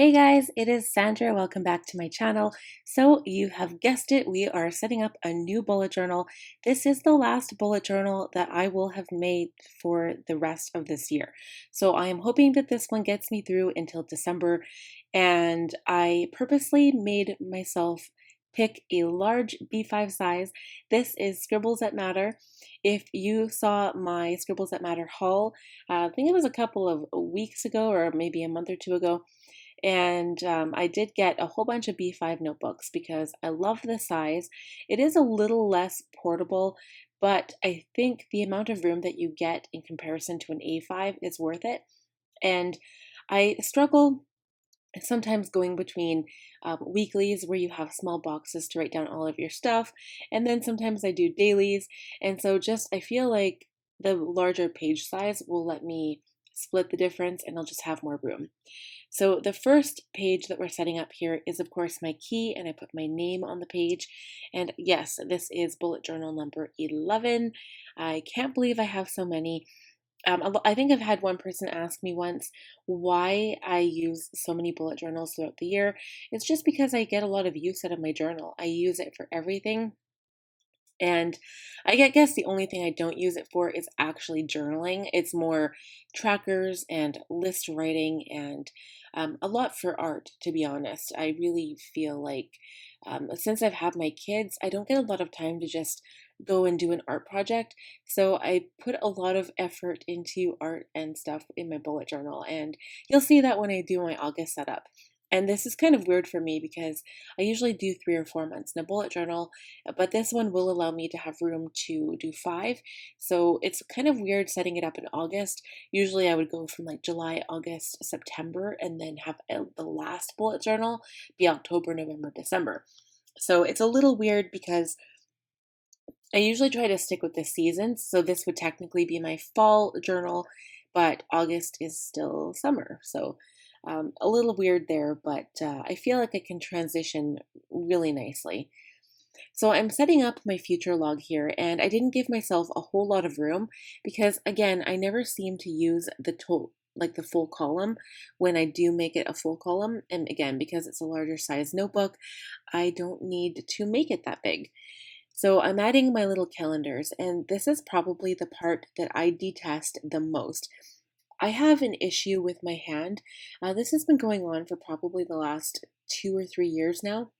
Hey guys, it is Sandra. Welcome back to my channel. So you have guessed it, we are setting up a new bullet journal. This is the last bullet journal that I will have made for the rest of this year. So I am hoping that this one gets me through until December, and I purposely made myself pick a large B5 size. This is Scribbles That Matter. If you saw my Scribbles That Matter haul, I think it was a couple of weeks ago or maybe a month or two ago, and I did get a whole bunch of B5 notebooks because I love the size. It is a little less portable, but I think the amount of room that you get in comparison to an A5 is worth it. And I struggle sometimes going between weeklies where you have small boxes to write down all of your stuff, and then sometimes I do dailies. And so just I feel like the larger page size will let me split the difference and I'll just have more room. So the first page that we're setting up here is of course my key, and I put my name on the page. And yes, this is bullet journal number 11. I can't believe I have so many. I think I've had one person ask me once why I use so many bullet journals throughout the year. It's just because I get a lot of use out of my journal. I use it for everything. And I guess the only thing I don't use it for is actually journaling. It's more trackers and list writing and a lot for art, to be honest. I really feel like since I've had my kids, I don't get a lot of time to just go and do an art project. So I put a lot of effort into art and stuff in my bullet journal. And you'll see that when I do my August setup. And this is kind of weird for me because I usually do 3 or 4 months in a bullet journal, but this one will allow me to have room to do 5. So it's kind of weird setting it up in August. Usually I would go from like July, August, September, and then have the last bullet journal be October, November, December. So it's a little weird because I usually try to stick with the seasons. So this would technically be my fall journal, but August is still summer. So a little weird there, but I feel like I can transition really nicely. So I'm setting up my future log here, and I didn't give myself a whole lot of room because, again, I never seem to use the full column when I do make it a full column. And again, because it's a larger size notebook, I don't need to make it that big. So I'm adding my little calendars, and this is probably the part that I detest the most. I have an issue with my hand. This has been going on for probably the last 2 or 3 years now,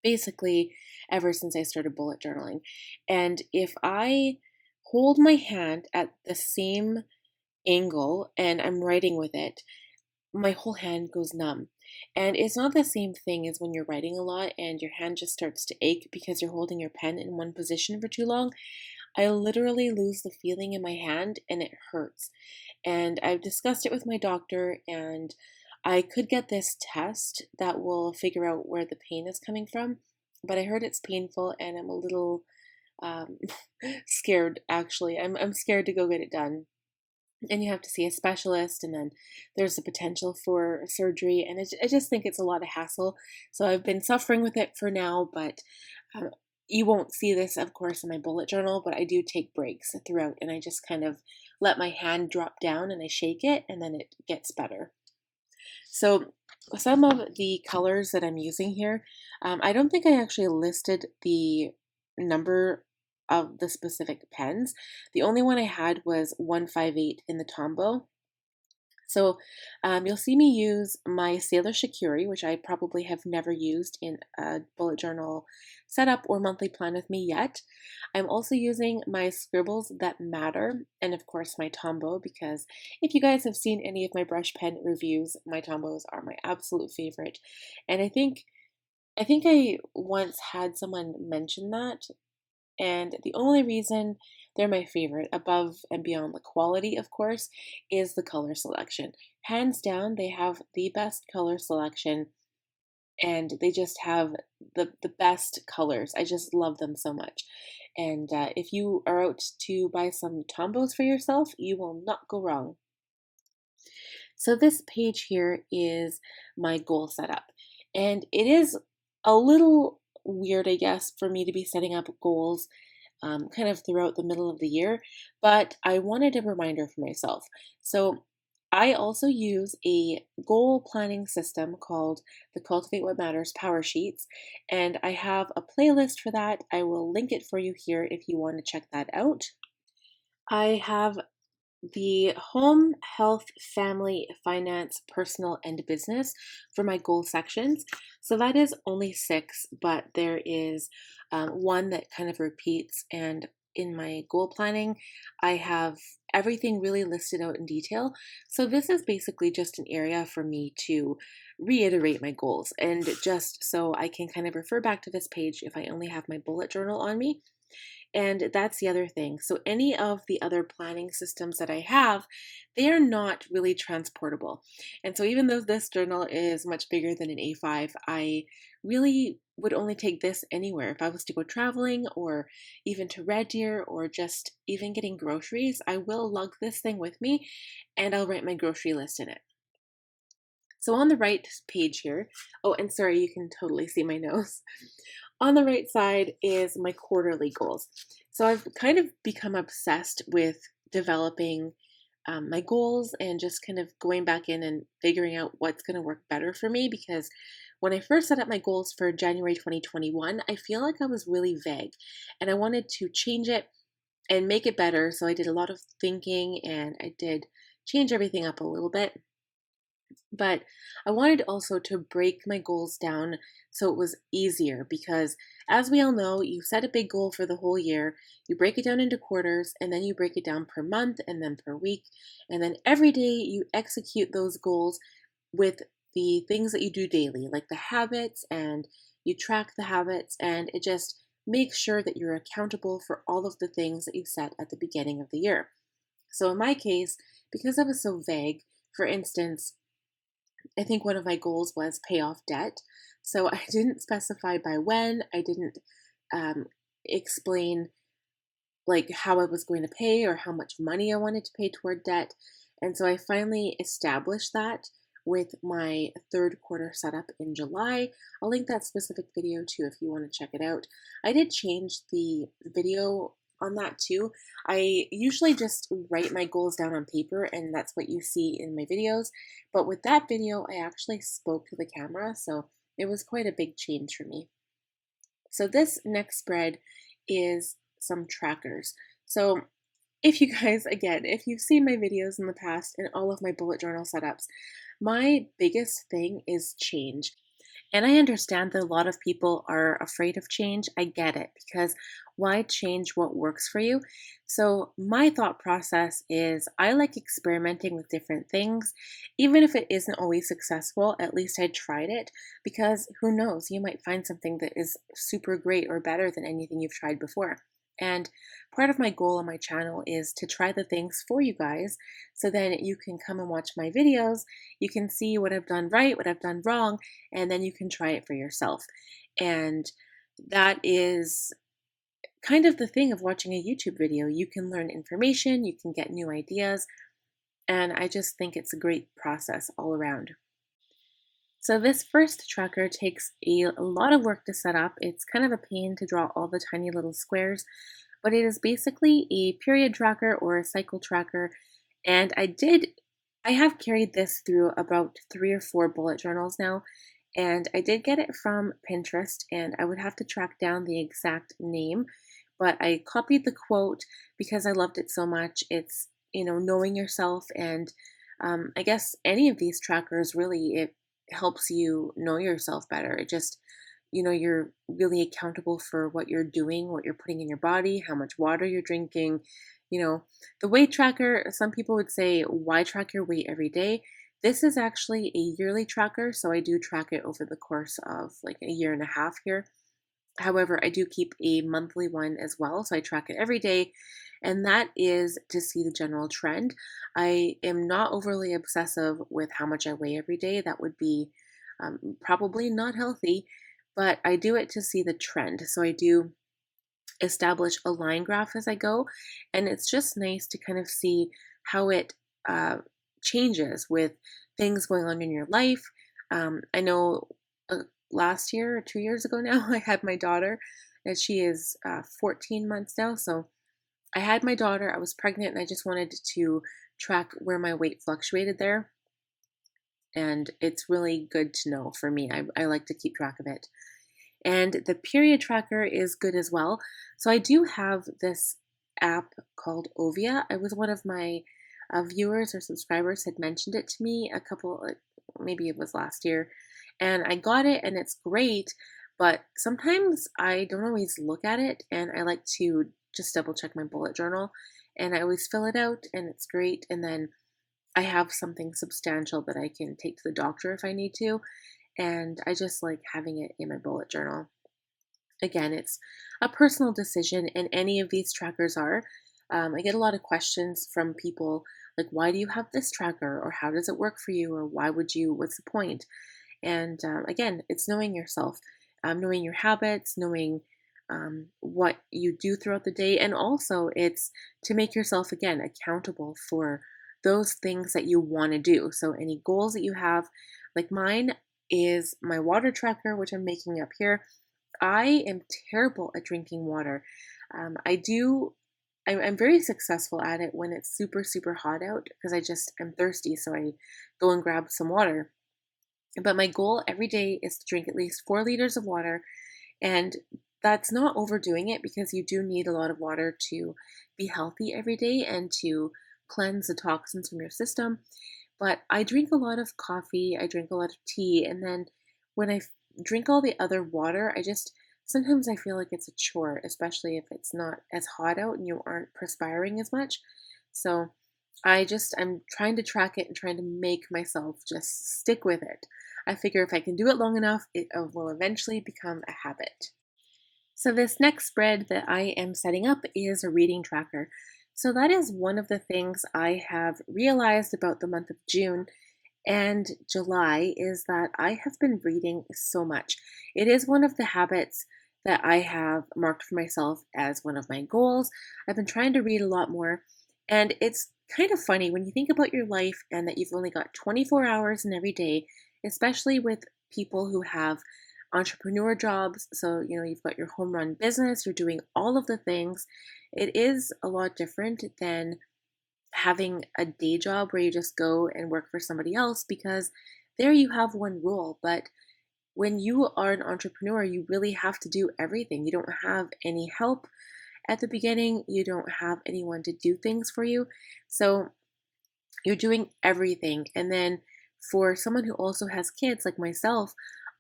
basically ever since I started bullet journaling. And if I hold my hand at the same angle and I'm writing with it, my whole hand goes numb. And it's not the same thing as when you're writing a lot and your hand just starts to ache because you're holding your pen in one position for too long. I literally lose the feeling in my hand and it hurts. And I've discussed it with my doctor, and I could get this test that will figure out where the pain is coming from. But I heard it's painful and I'm a little um, scared actually. I'm scared to go get it done. And you have to see a specialist, and then there's the potential for surgery. And I just think it's a lot of hassle. So I've been suffering with it for now, but um, you won't see this, of course, in my bullet journal, but I do take breaks throughout, and I just kind of let my hand drop down and I shake it, and then it gets better. So some of the colors that I'm using here, I don't think I actually listed the number of the specific pens. The only one I had was 158 in the Tombow. So you'll see me use my Sailor Shikiri, which I probably have never used in a bullet journal setup or monthly plan with me yet. I'm also using my Scribbles That Matter, and of course my Tombow, because if you guys have seen any of my brush pen reviews, my Tombows are my absolute favorite. And I think I once had someone mention that, and the only reason they're my favorite, above and beyond the quality, of course, is the color selection. Hands down, they have the best color selection, and they just have the best colors. I just love them so much. And if you are out to buy some Tombows for yourself, you will not go wrong. So this page here is my goal setup. And it is a little weird, I guess, for me to be setting up goals kind of throughout the middle of the year, but I wanted a reminder for myself. So I also use a goal planning system called the Cultivate What Matters Power Sheets, and I have a playlist for that. I will link it for you here if you want to check that out. I have the home, health, family, finance, personal, and business for my goal sections. So that is only six, but there is one that kind of repeats. And in my goal planning, I have everything really listed out in detail. So this is basically just an area for me to reiterate my goals and just so I can kind of refer back to this page if I only have my bullet journal on me. And that's the other thing. So, any of the other planning systems that I have, they are not really transportable. And so, even though this journal is much bigger than an A5, I really would only take this anywhere. If I was to go traveling or even to Red Deer or just even getting groceries, I will lug this thing with me and I'll write my grocery list in it. So on the right page here, oh, and sorry, you can totally see my nose. On the right side is my quarterly goals. So I've kind of become obsessed with developing my goals and just kind of going back in and figuring out what's going to work better for me because when I first set up my goals for January 2021, I feel like I was really vague and I wanted to change it and make it better. So I did a lot of thinking and I did change everything up a little bit. But I wanted also to break my goals down so it was easier because, as we all know, you set a big goal for the whole year, you break it down into quarters, and then you break it down per month and then per week. And then every day you execute those goals with the things that you do daily, like the habits, and you track the habits, and it just makes sure that you're accountable for all of the things that you set at the beginning of the year. So in my case, because I was so vague, for instance, I think one of my goals was pay off debt. So I didn't specify by when. I didn't um, explain like how I was going to pay or how much money I wanted to pay toward debt. And so I finally established that with my third quarter setup in July. I'll link that specific video too if you want to check it out. I did change the video on that too. I usually just write my goals down on paper and that's what you see in my videos. But with that video, I actually spoke to the camera, so it was quite a big change for me. So this next spread is some trackers. So if you guys, again, if you've seen my videos in the past and all of my bullet journal setups, my biggest thing is change. And I understand that a lot of people are afraid of change. I get it because why change what works for you? So, my thought process is I like experimenting with different things. Even if it isn't always successful, at least I tried it because who knows, you might find something that is super great or better than anything you've tried before. And part of my goal on my channel is to try the things for you guys so then you can come and watch my videos. You can see what I've done right, what I've done wrong, and then you can try it for yourself. And that is kind of the thing of watching a YouTube video. You can learn information, you can get new ideas, and I just think it's a great process all around. So this first tracker takes a lot of work to set up. It's kind of a pain to draw all the tiny little squares, but it is basically a period tracker or a cycle tracker. And I have carried this through about 3 or 4 bullet journals now, and I did get it from Pinterest, and I would have to track down the exact name, but I copied the quote because I loved it so much. It's, knowing yourself, and I guess any of these trackers really, it helps you know yourself better. It just, you're really accountable for what you're doing, what you're putting in your body, how much water you're drinking. The weight tracker, some people would say, why track your weight every day? This is actually a yearly tracker, so I do track it over the course of like a year and a half here. However, I do keep a monthly one as well, so I track it every day, and that is to see the general trend. I am not overly obsessive with how much I weigh every day. That would be probably not healthy, but I do it to see the trend. So I do establish a line graph as I go, and it's just nice to kind of see how it changes with things going on in your life. I know last year or 2 years ago now, I had my daughter, and she is 14 months now. So I had my daughter, I was pregnant, and I just wanted to track where my weight fluctuated there. And it's really good to know for me. I like to keep track of it. And the period tracker is good as well. So I do have this app called Ovia. I was one of my viewers or subscribers had mentioned it to me a couple, like, maybe it was last year, and I got it and it's great. But sometimes I don't always look at it, and I like to just double check my bullet journal, and I always fill it out, and it's great. And then I have something substantial that I can take to the doctor if I need to. And I just like having it in my bullet journal. Again, it's a personal decision, and any of these trackers are. I get a lot of questions from people like, why do you have this tracker? Or how does it work for you? Or why would you? What's the point? And again, it's knowing yourself, knowing your habits, knowing what you do throughout the day. And also, it's to make yourself, again, accountable for those things that you want to do. So, any goals that you have, like mine is my water tracker, which I'm making up here. I am terrible at drinking water. I do. I'm very successful at it when it's super, super hot out because I'm thirsty. So I go and grab some water. But my goal every day is to drink at least 4 liters of water. And that's not overdoing it because you do need a lot of water to be healthy every day and to cleanse the toxins from your system. But I drink a lot of coffee, I drink a lot of tea, and then when drink all the other water, sometimes I feel like it's a chore, especially if it's not as hot out and you aren't perspiring as much. So I'm trying to track it and trying to make myself just stick with it. I figure if I can do it long enough, it will eventually become a habit. So this next spread that I am setting up is a reading tracker. So that is one of the things I have realized about the month of June and July is that I have been reading so much. It is one of the habits that I have marked for myself as one of my goals. I've been trying to read a lot more, and it's kind of funny when you think about your life and that you've only got 24 hours in every day, especially with people who have entrepreneur jobs. So, you've got your home run business, you're doing all of the things. It is a lot different than having a day job where you just go and work for somebody else because there you have one rule. But when you are an entrepreneur, you really have to do everything. You don't have any help at the beginning, you don't have anyone to do things for you. So you're doing everything. And then for someone who also has kids like myself,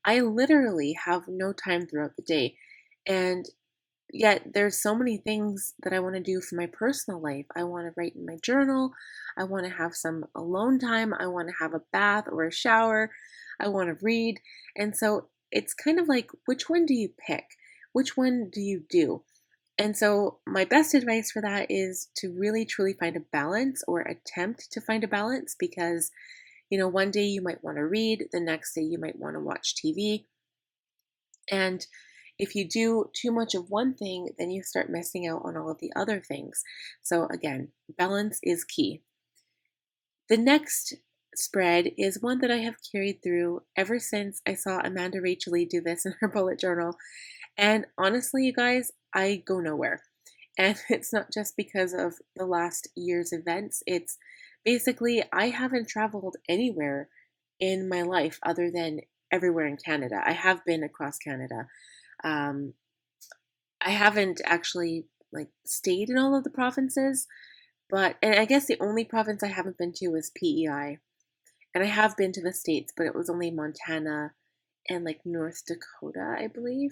I literally have no time throughout the day. And yet there's so many things that I want to do for my personal life. I want to write in my journal. I want to have some alone time. I want to have a bath or a shower. I want to read. And so it's kind of like, which one do you pick? Which one do you do? And so my best advice for that is to really truly find a balance or attempt to find a balance because, one day you might want to read, the next day you might want to watch TV. And if you do too much of one thing, then you start missing out on all of the other things. So again, balance is key. The next spread is one that I have carried through ever since I saw Amanda Rachel Lee do this in her bullet journal. And honestly, you guys, I go nowhere. And it's not just because of the last year's events. It's basically, I haven't traveled anywhere in my life other than everywhere in Canada. I have been across Canada. Um, I haven't actually stayed in all of the provinces, and I guess the only province I haven't been to is PEI. And I have been to the States, but it was only Montana and North Dakota, I believe,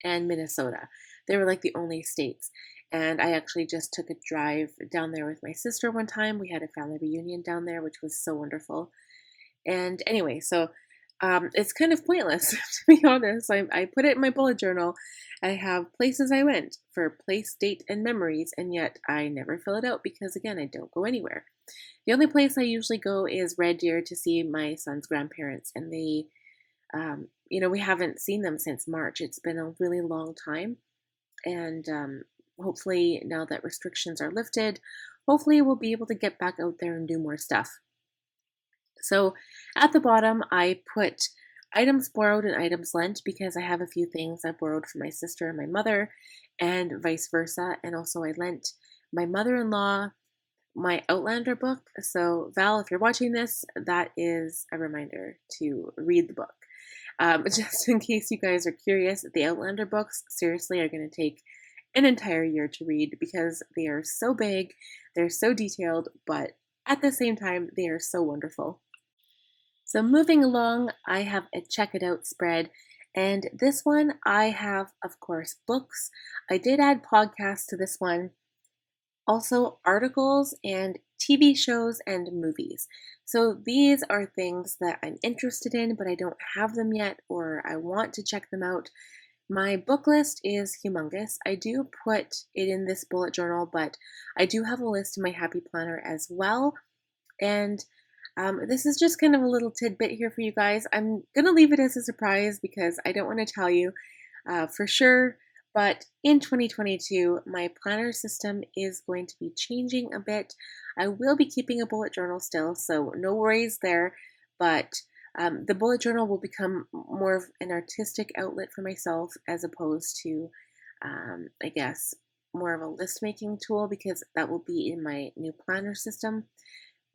and Minnesota. They were the only states. And I actually just took a drive down there with my sister one time. We had a family reunion down there, which was so wonderful. And anyway, so it's kind of pointless, to be honest. I put it in my bullet journal. I have places I went for place, date, and memories, and yet I never fill it out because, again, I don't go anywhere. The only place I usually go is Red Deer to see my son's grandparents, and they, we haven't seen them since March. It's been a really long time, and hopefully now that restrictions are lifted, hopefully we'll be able to get back out there and do more stuff. So at the bottom, I put items borrowed and items lent because I have a few things I borrowed from my sister and my mother and vice versa. And also I lent my mother-in-law my Outlander book. So, Val, if you're watching this, that is a reminder to read the book. Just in case you guys are curious, the Outlander books seriously are going to take an entire year to read because they are so big, they're so detailed, but at the same time, they are so wonderful. So moving along, I have a check it out spread. And this one, I have, of course, books. I did add podcasts to this one, also articles and TV shows and movies. So these are things that I'm interested in, but I don't have them yet, or I want to check them out. My book list is humongous. I do put it in this bullet journal, but I do have a list in my happy planner as well. And this is just kind of a little tidbit here for you guys. I'm going to leave it as a surprise because I don't want to tell you for sure. But in 2022, my planner system is going to be changing a bit. I will be keeping a bullet journal still, so no worries there. But the bullet journal will become more of an artistic outlet for myself as opposed to, I guess, more of a list making tool because that will be in my new planner system.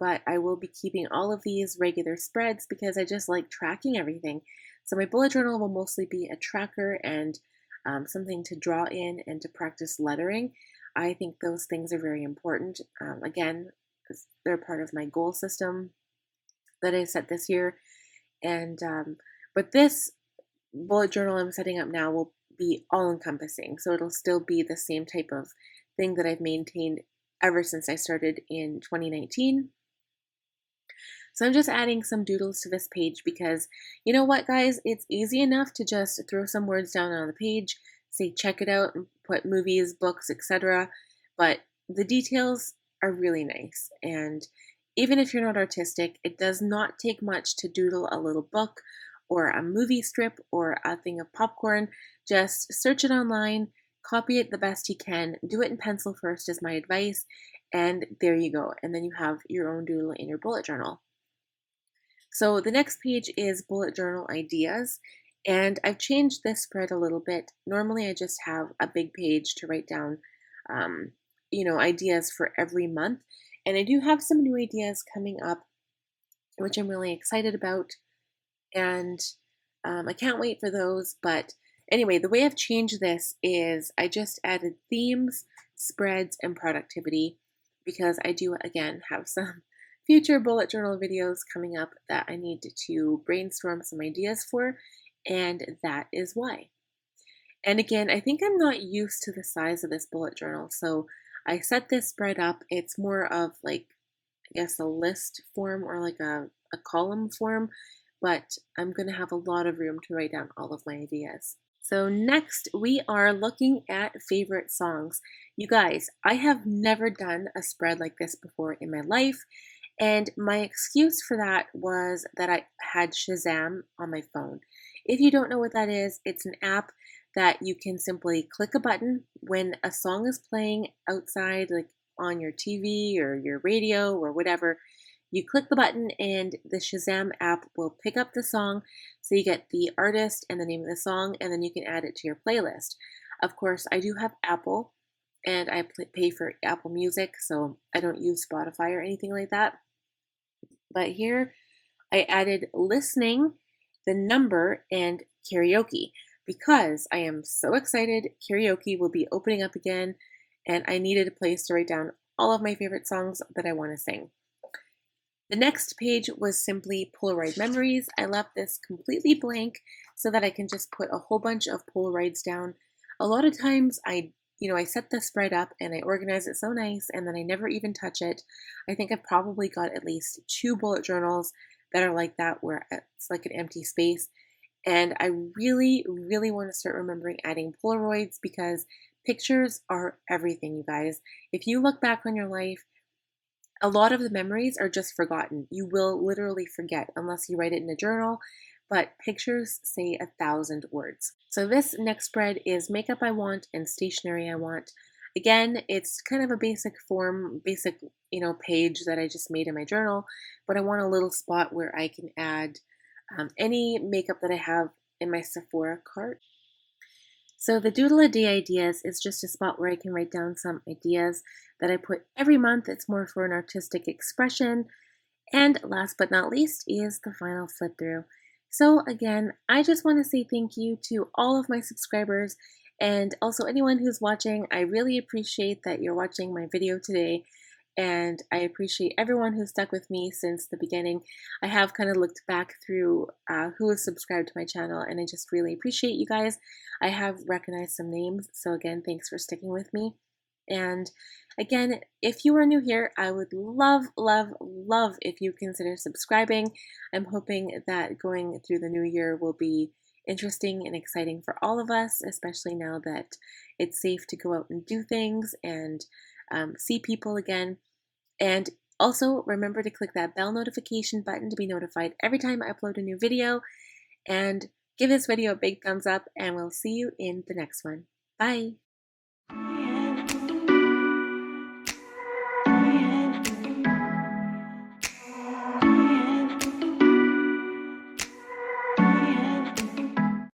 But I will be keeping all of these regular spreads because I just like tracking everything. So my bullet journal will mostly be a tracker and something to draw in and to practice lettering. I think those things are very important. Again, they're part of my goal system that I set this year. And but this bullet journal I'm setting up now will be all encompassing. So it'll still be the same type of thing that I've maintained ever since I started in 2019. So I'm just adding some doodles to this page because you know what, guys? It's easy enough to just throw some words down on the page, say check it out, and put movies, books, etc. But the details are really nice. And even if you're not artistic, it does not take much to doodle a little book or a movie strip or a thing of popcorn. Just search it online, copy it the best you can, do it in pencil first is my advice, and there you go. And then you have your own doodle in your bullet journal. So the next page is bullet journal ideas, and I've changed this spread a little bit. Normally I just have a big page to write down, ideas for every month, and I do have some new ideas coming up, which I'm really excited about, and I can't wait for those. But anyway, the way I've changed this is I just added themes, spreads, and productivity because I do, again, have some future bullet journal videos coming up that I need to brainstorm some ideas for, and that is why. And again, I think I'm not used to the size of this bullet journal, so I set this spread up. It's more of like, I guess, a list form or like a column form, but I'm going to have a lot of room to write down all of my ideas. So next, we are looking at favorite songs. You guys, I have never done a spread like this before in my life. And my excuse for that was that I had Shazam on my phone. If you don't know what that is, it's an app that you can simply click a button when a song is playing outside, like on your TV or your radio or whatever. You click the button and the Shazam app will pick up the song. So you get the artist and the name of the song, and then you can add it to your playlist. Of course, I do have Apple and I pay for Apple Music, so I don't use Spotify or anything like that. But here I added listening, the number, and karaoke because I am so excited. Karaoke will be opening up again, and I needed a place to write down all of my favorite songs that I want to sing. The next page was simply Polaroid Memories. I left this completely blank so that I can just put a whole bunch of Polaroids down. A lot of times I set the spread up and I organize it so nice and then I never even touch it. I think I've probably got at least 2 bullet journals that are like that where it's like an empty space. And I really, really want to start remembering adding Polaroids because pictures are everything, you guys. If you look back on your life, a lot of the memories are just forgotten. You will literally forget unless you write it in a journal, but pictures say 1,000 words. So this next spread is makeup I want and stationery I want. Again, it's kind of a basic page that I just made in my journal, but I want a little spot where I can add any makeup that I have in my Sephora cart. So the Doodle a Day ideas is just a spot where I can write down some ideas that I put every month. It's more for an artistic expression. And last but not least is the final flip through. So again, I just want to say thank you to all of my subscribers and also anyone who's watching. I really appreciate that you're watching my video today. And I appreciate everyone who stuck with me since the beginning. I have kind of looked back through who is subscribed to my channel, and I just really appreciate you guys. I have recognized some names, so again, thanks for sticking with me. And again, if you are new here, I would love, love, love if you consider subscribing. I'm hoping that going through the new year will be interesting and exciting for all of us, especially now that it's safe to go out and do things and see people again. And also remember to click that bell notification button to be notified every time I upload a new video. And give this video a big thumbs up, and we'll see you in the next one. Bye!